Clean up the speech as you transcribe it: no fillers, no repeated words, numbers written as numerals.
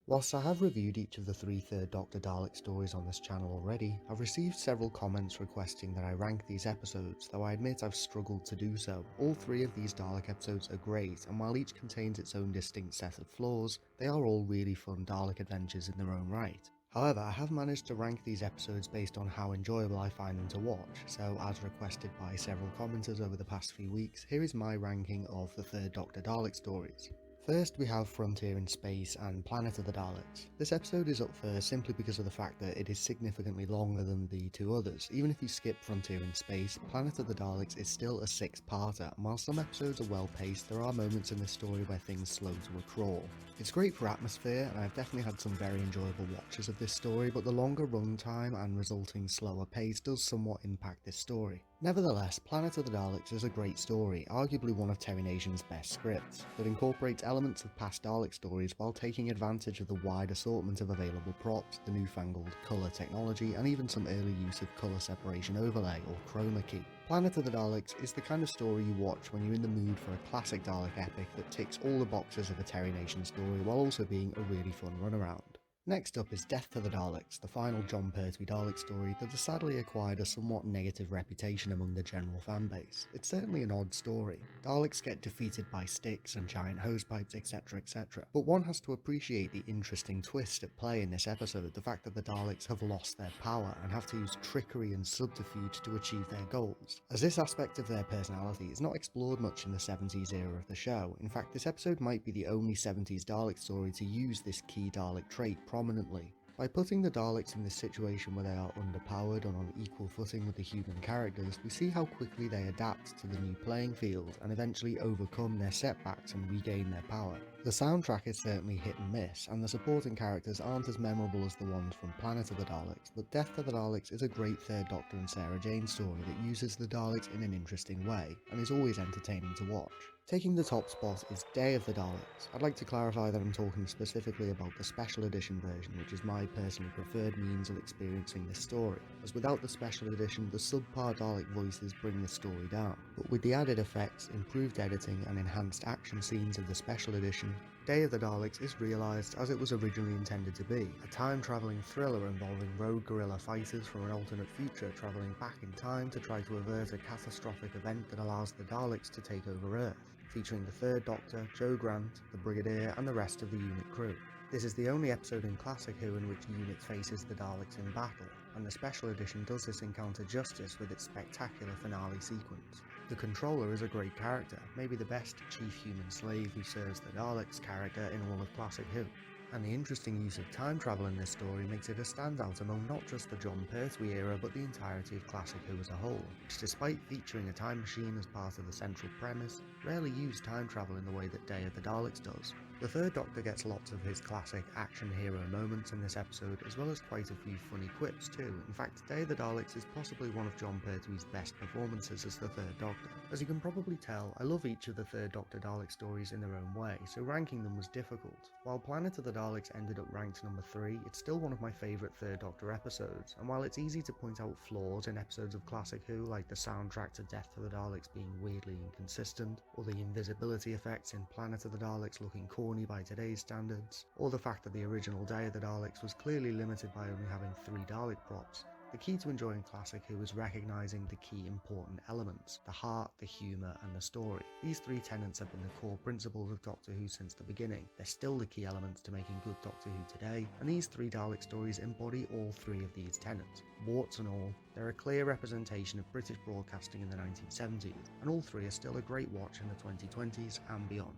Whilst I have reviewed each of the three Third Doctor Dalek stories on this channel already, I've received several comments requesting that I rank these episodes, though I admit I've struggled to do so. All three of these Dalek episodes are great, and while each contains its own distinct set of flaws, they are all really fun Dalek adventures in their own right. However, I have managed to rank these episodes based on how enjoyable I find them to watch, so as requested by several commenters over the past few weeks, here is my ranking of the Third Doctor Dalek stories. First we have Frontier in Space and Planet of the Daleks. This episode is up first simply because of the fact that it is significantly longer than the two others. Even if you skip Frontier in Space, Planet of the Daleks is still a six-parter, and while some episodes are well paced, there are moments in this story where things slow to a crawl. It's great for atmosphere, and I've definitely had some very enjoyable watches of this story, but the longer runtime and resulting slower pace does somewhat impact this story. Nevertheless, Planet of the Daleks is a great story, arguably one of Terry Nation's best scripts, that incorporates elements of past Dalek stories while taking advantage of the wide assortment of available props, the newfangled colour technology, and even some early use of colour separation overlay or chroma key. Planet of the Daleks is the kind of story you watch when you're in the mood for a classic Dalek epic that ticks all the boxes of a Terry Nation story while also being a really fun runaround. Next up is Death to the Daleks, the final Jon Pertwee Dalek story that has sadly acquired a somewhat negative reputation among the general fanbase. It's certainly an odd story. Daleks get defeated by sticks and giant hosepipes, etc, but one has to appreciate the interesting twist at play in this episode, the fact that the Daleks have lost their power and have to use trickery and subterfuge to achieve their goals. As this aspect of their personality is not explored much in the 70s era of the show, in fact this episode might be the only 70s Dalek story to use this key Dalek trait prominently. By putting the Daleks in this situation where they are underpowered and on equal footing with the human characters, we see how quickly they adapt to the new playing field and eventually overcome their setbacks and regain their power. The soundtrack is certainly hit and miss, and the supporting characters aren't as memorable as the ones from Planet of the Daleks, but Death to the Daleks is a great Third Doctor and Sarah Jane story that uses the Daleks in an interesting way, and is always entertaining to watch. Taking the top spot is Day of the Daleks. I'd like to clarify that I'm talking specifically about the special edition version, which is my personally preferred means of experiencing this story, as without the special edition the subpar Dalek voices bring the story down, but with the added effects, improved editing and enhanced action scenes of the special edition, Day of the Daleks is realised as it was originally intended to be, a time-travelling thriller involving rogue guerrilla fighters from an alternate future travelling back in time to try to avert a catastrophic event that allows the Daleks to take over Earth, featuring the Third Doctor, Joe Grant, the Brigadier and the rest of the unit crew. This is the only episode in Classic Who in which the unit faces the Daleks in battle, and the special edition does this encounter justice with its spectacular finale sequence. The Controller is a great character, maybe the best chief human slave who serves the Daleks character in all of Classic Who. And the interesting use of time travel in this story makes it a standout among not just the Jon Pertwee era but the entirety of Classic Who as a whole, which despite featuring a time machine as part of the central premise, rarely used time travel in the way that Day of the Daleks does. The Third Doctor gets lots of his classic action hero moments in this episode, as well as quite a few funny quips too. In fact, Day of the Daleks is possibly one of Jon Pertwee's best performances as the Third Doctor. As you can probably tell, I love each of the Third Doctor Dalek stories in their own way, so ranking them was difficult. While Planet of the Daleks ended up ranked number 3, it's still one of my favourite Third Doctor episodes, and while it's easy to point out flaws in episodes of Classic Who, like the soundtrack to Death to the Daleks being weirdly inconsistent, or the invisibility effects in Planet of the Daleks looking corny by today's standards, or the fact that the original Day of the Daleks was clearly limited by only having 3 Dalek props, the key to enjoying Classic Who is recognising the key important elements, the heart, the humour and the story. These 3 tenets have been the core principles of Doctor Who since the beginning. They're still the key elements to making good Doctor Who today, and these 3 Dalek stories embody all 3 of these tenets. Warts and all, they're a clear representation of British broadcasting in the 1970s, and all 3 are still a great watch in the 2020s and beyond.